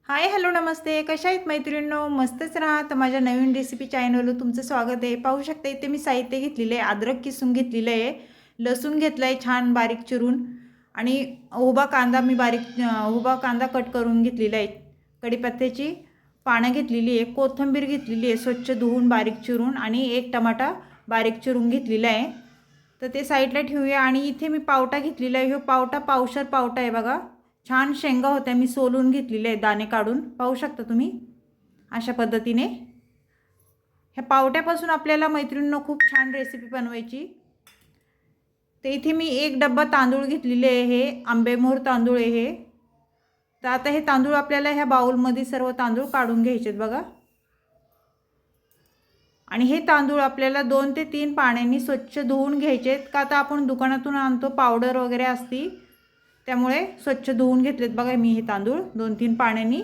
Hi hello नमस्ते. कशा आहेत मैत्रिणींनो? मस्तच राहा. तर माझ्या नवीन रेसिपी चॅनलवर तुमचं स्वागत आहे. पाहू शकता इथे मी साहित्य घेतलेलं आहे. अद्रक किसून घेतलेलं आहे, लसूण घेतलं आहे छान बारीक चिरून आणि उभा कांदा मी उभा कांदा कट करून घेतलेला आहे. कढीपत्त्याची पानं घेतलेली आहे, कोथिंबीर घेतलेली आहे स्वच्छ धुवून बारीक चिरून आणि एक टमाटा बारीक चिरून घेतलेला आहे. तर ते साईडला ठेवूया. आणि इथे मी पावटा घेतलेला आहे. पावटा पावशर पावटा आहे बघा. छान शेंगा होत्या, मी सोलून घेतलेले आहेत दाणे काढून. पाहू शकता तुम्ही अशा पद्धतीने. ह्या पावट्यापासून आपल्याला मैत्रिणींनो खूप छान रेसिपी बनवायची. तर इथे मी एक डब्बा तांदूळ घेतलेले आहे, हे आंबेमोहर तांदूळ आहे हे. तर आता हे तांदूळ आपल्याला ह्या बाउलमध्ये सर्व तांदूळ काढून घ्यायचे आहेत बघा. आणि हे तांदूळ आपल्याला 2 ते 3 पाण्याने स्वच्छ धुवून घ्यायचे आहेत. का तर आपण दुकानातून आणतो, पावडर वगैरे असती, त्यामुळे स्वच्छ धुवून घेतलेत बघा मी हे तांदूळ 2-3 पाण्याने.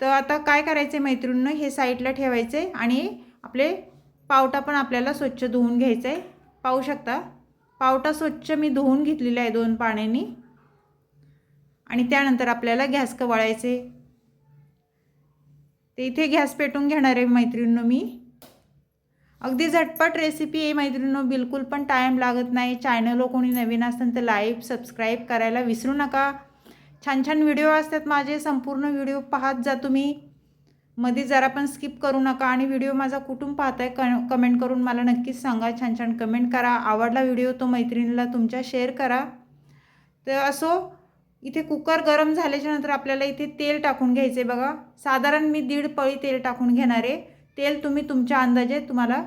तर आता काय करायचं आहे मैत्रिणींनो, हे साईडला ठेवायचं आहे आणि आपले पावटा पण आपल्याला स्वच्छ धुवून घ्यायचं आहे. पाहू शकता पावटा स्वच्छ मी धुवून घेतलेला आहे 2 पाण्याने. आणि त्यानंतर आपल्याला गॅस कवळायचे. ते इथे गॅस पेटून घेणार आहे मैत्रिणींनो मी. अगदी झटपट रेसिपी आहे मैत्रिणींनो, बिलकुल पण टाईम लागत नाही. चॅनलवर कोणी नवीन असेल तर लाईक सबस्क्राईब करायला विसरू नका. छान छान व्हिडिओ असतात माझे, संपूर्ण व्हिडिओ पाहत जा तुम्ही. मध्ये जरा पण स्किप करू नका. आणि व्हिडिओ माझा कुठून पाहताय कमेंट करून मला नक्कीच सांगा. छान छान कमेंट करा. आवडला व्हिडिओ तो मैत्रिणीला तुमच्या शेअर करा. तर असो, इथे कुकर गरम झाल्याच्या नंतर आपल्याला इथे तेल टाकून घ्यायचं आहे बघा. साधारण मी 1.5 पळी तेल टाकून घेणार आहे. तेल तुम्ही तुमच्या अंदाजे तुम्हाला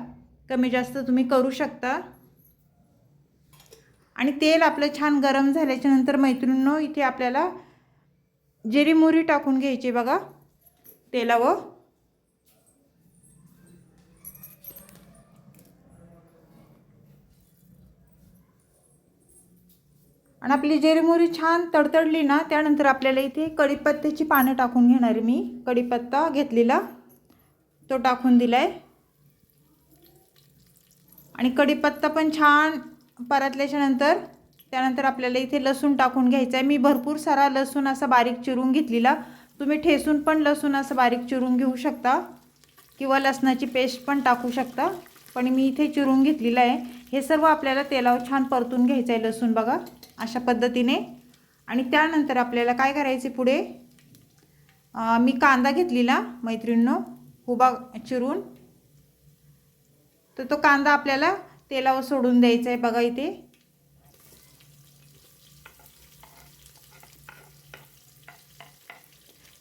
कमी जास्त तुम्ही करू शकता. आणि तेल आपलं छान गरम झाल्याच्या नंतर मैत्रिणींनो इथे आपल्याला जिरी मोहरी टाकून घ्यायची बघा तेलावर. आणि आपली जिरी मोहरी छान तडतडली ना, त्यानंतर आपल्याला इथे कढीपत्त्याची पानं टाकून घेणार आहे मी. कढीपत्ता घेतलेला तो टाकून दिलाय. आणि कढीपत्ता पण छान परतल्याच्या नंतर त्यानंतर आपल्याला इथे लसूण टाकून घ्यायचा आहे. मी भरपूर सारा लसूण असा बारीक चिरून घेतलेला. तुम्ही ठेसून पण लसूण असं बारीक चिरून घेऊ शकता किंवा लसणाची पेस्ट पण टाकू शकता, पण मी इथे चिरून घेतलेला आहे. हे सर्व आपल्याला तेलावर छान परतून घ्यायचं आहे लसूण बघा अशा पद्धतीने. आणि त्यानंतर आपल्याला काय करायचे पुढे, मी कांदा घेतलेला मैत्रिणींनो उभा चिरून. तर तो कांदा आपल्याला तेलावर सोडून द्यायचा आहे बघा इथे.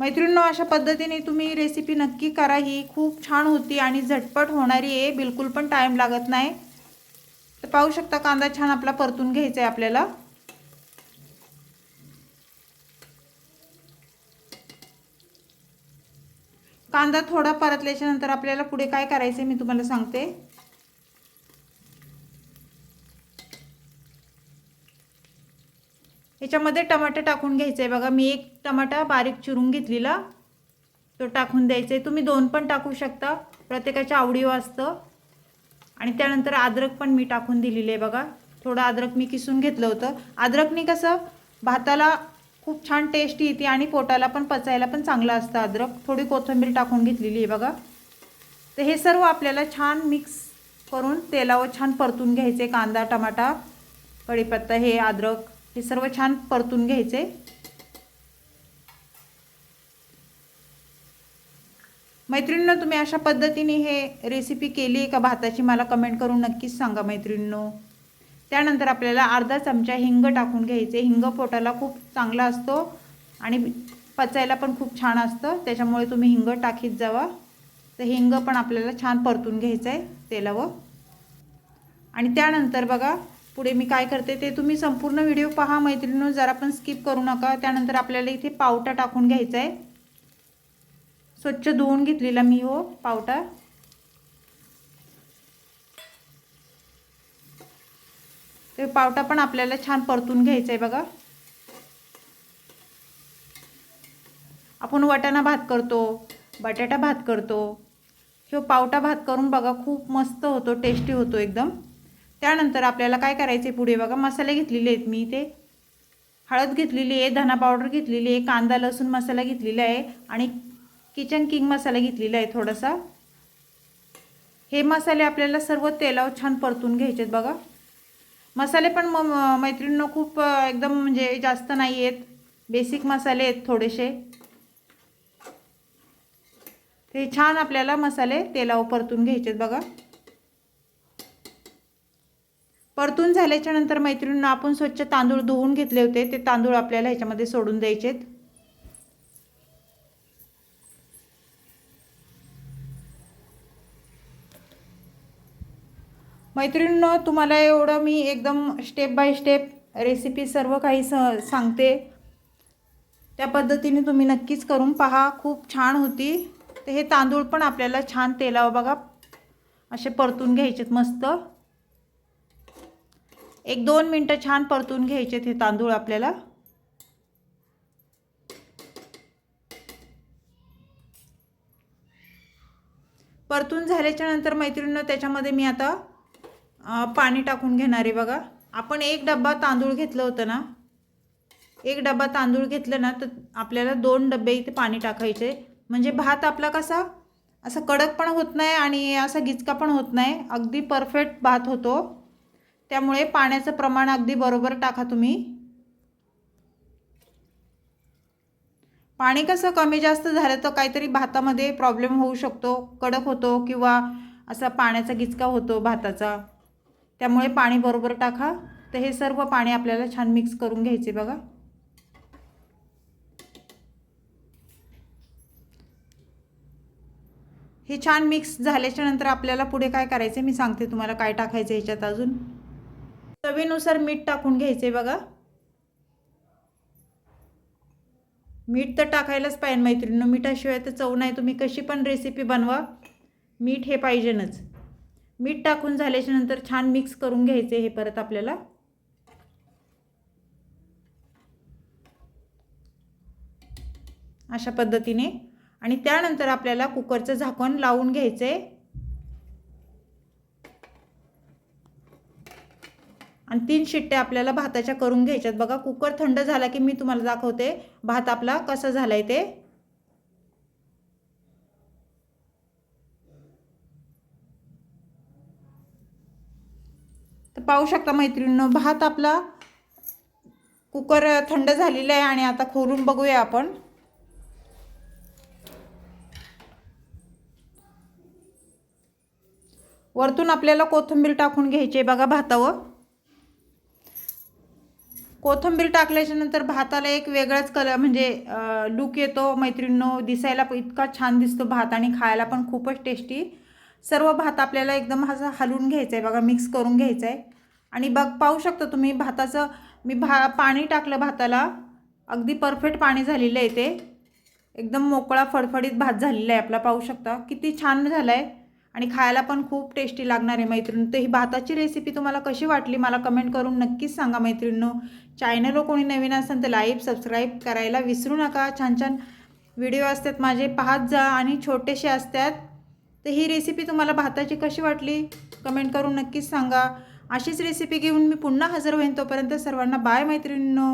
मैत्रिणींनो अशा पद्धतीने तुम्ही रेसिपी नक्की करा. ही खूप छान होती आणि झटपट होणारी आहे, बिलकुल पण टाईम लागत नाही. तर पाहू शकता कांदा छान आपला परतून घ्यायचा आहे आपल्याला. कांदा थोडा परतल्याच्या नंतर आपल्याला पुढे काय करायचे मी तुम्हाला सांगते. याच्यामध्ये टमाटर टाकून घ्यायचं आहे बघा. मी एक टमाटा बारीक चिरून घेतलेला तो टाकून द्यायचा आहे. तुम्ही 2 पण टाकू शकता, प्रत्येकाच्या आवडीवर असतं. आणि त्यानंतर अद्रक पण मी टाकून दिलेले आहे बघा. थोडं अद्रक मी किसून घेतलं होतं. अद्रकनी कसं भाताला खूप छान टेस्ट येते आणि पोटाला पण पचायला पण चांगलं असतं अद्रक. थोडी कोथिंबीर टाकून घेतलेली आहे बघा. तर हे सर्व आपल्याला छान मिक्स करून तेलावर छान परतून घ्यायचे. कांदा टमाटा कढीपत्ता हे अद्रक हे सर्व छान परतून घ्यायचे. मैत्रिणींनो तुम्ही अशा पद्धतीने हे रेसिपी केली आहे का भाताची, मला कमेंट करून नक्कीच सांगा मैत्रिणींनो. त्यानंतर आपल्याला अर्धा चमचा हिंग टाकून घ्यायचे. हिंग पोटाला खूप चांगला असतो आणि पचायला पण खूप छान असतं, त्याच्यामुळे तुम्ही हिंग टाकीत जावा. तर हिंग पण आपल्याला छान परतून घ्यायचं आहे तेलावर. आणि त्यानंतर बघा पुढे मी काय करते ते तुम्ही संपूर्ण व्हिडिओ पहा मैत्रिणींनो, जरा पण स्किप करू नका. त्यानंतर आपल्याला इथे पावटा टाकून घ्यायचा आहे. स्वच्छ धुवून घेतलेला मी हो पावटा. ते पावटा पण आपल्याला छान परतून घ्यायचा आहे बघा. आपण वाटाणा भात करतो, बटाटा भात करतो, किंवा पावटा भात करून बघा, खूप मस्त होतो, टेस्टी होतो एकदम. त्यानंतर आपल्याला काय करायचे पुढे बघा, मसाले घेतलेले आहेत मी इथे. हळद घेतलेली आहे, धना पावडर घेतलेली आहे, कांदा लसूण मसाला घेतलेला आहे आणि किचन किंग मसाला घेतलेला आहे थोडासा. हे मसाले आपल्याला सर्व तेलावर छान परतून घ्यायचे आहेत बघा. मसाले पण मैत्रिणींनो खूप एकदम म्हणजे जास्त नाही आहेत, बेसिक मसाले आहेत थोडेसे. ते छान आपल्याला मसाले तेलावर परतून घ्यायचे आहेत बघा. परतून झाल्याच्या नंतर मैत्रिणींनो आपण स्वच्छ तांदूळ धुवून घेतले होते, ते तांदूळ आपल्याला ह्याच्यामध्ये सोडून द्यायचे आहेत. मैत्रिणींनो तुम्हाला एवढं मी एकदम स्टेप बाय स्टेप रेसिपी सर्व काही सांगते, त्या पद्धतीने तुम्ही नक्कीच करून पहा, खूप छान होती. तर हे तांदूळ पण आपल्याला छान तेलावर बघा असे परतून घ्यायचेत मस्त. 1-2 मिनटं छान परतून घ्यायचे हे तांदूळ आपल्याला. परतून झाल्याच्या नंतर मैत्रिणींनो त्याच्यामध्ये मी आता पाणी टाकून घेणार आहे बघा. आपण 1 डब्बा तांदूळ घेतलं होतं ना, 1 डब्बा तांदूळ घेतलं ना तर आपल्याला 2 डब्बे इथे पाणी टाकायचे. म्हणजे भात आपला कसा असा कडक पण होत नाही आणि असा गिचका पण होत नाही, अगदी परफेक्ट भात होतो. त्यामुळे पाण्याचं प्रमाण अगदी बरोबर टाका तुम्ही. पाणी कसं कमी जास्त झालं तर काहीतरी भातामध्ये प्रॉब्लेम होऊ शकतो, कडक होतो किंवा असा पाण्याचा गिचका होतो भाताचा. त्यामुळे पाणी बरोबर टाका. तर हे सर्व पाणी आपल्याला छान मिक्स करून घ्यायचे बघा. हे छान मिक्स झाल्याच्या नंतर आपल्याला पुढे काय करायचे मी सांगते तुम्हाला काय टाकायचं ह्याच्यात. अजून चवीनुसार मीठ टाकून घ्यायचे बघा. मीठ तर टाकायलाच पाहिजे मैत्रिणींनो, मिठाशिवाय तर चव नाही. तुम्ही कशी पण रेसिपी बनवा, मीठ हे पाहिजेनच. मीठ टाकून झाल्याच्या नंतर छान मिक्स करून घ्यायचे हे परत आपल्याला. अशा पद्धतीने. आणि त्यानंतर आपल्याला कुकरचं झाकण लावून घ्यायचे आणि 3 शिट्ट्या आपल्याला भाताच्या करून घ्यायच्यात बघा. कुकर थंड झाला की मी तुम्हाला दाखवते भात आपला कसा झालाय ते. तर पाहू शकता मैत्रिणींनो भात आपला कुकर थंड झालेला आहे आणि आता खोलून बघूया आपण. वरतून आपल्याला कोथिंबीर टाकून घ्यायची बघा भातावर. कोथिंबीर टाकल्याच्या नंतर भाताला एक वेगळाच कलर म्हणजे लुक येतो मैत्रिणींनो. दिसायला इतका छान दिसतो भात आणि खायला पण खूपच टेस्टी. सर्व भात आपल्याला एकदम असं हलवून घ्यायचं आहे बघा, मिक्स करून घ्यायचं आहे. आणि पाहू शकता तुम्ही भाताचं मी पाणी टाकलं भाताला, अगदी परफेक्ट पाणी झालेलं आहे ते. एकदम मोकळा फडफडीत भात झालेला आहे आपला. पाहू शकता किती छान झाला आहे आणि खायला पण खूप टेस्टी लागणार आहे मैत्रिणींनो. तर ही भाताची रेसिपी तुम्हाला कशी वाटली मला कमेंट करून नक्कीच सांगा मैत्रिणींनो. चॅनलवर कोणी नवीन असेल तर लाईक सबस्क्राईब करायला विसरू नका. छान छान व्हिडिओ असतात माझे, पाहत जा आणि छोटेसे असतात. तर ही रेसिपी तुम्हाला भाताची कशी वाटली कमेंट करून नक्कीच सांगा. अशीच रेसिपी घेऊन मी पुन्हा हजर होईन. तोपर्यंत सर्वांना बाय मैत्रिणींनो.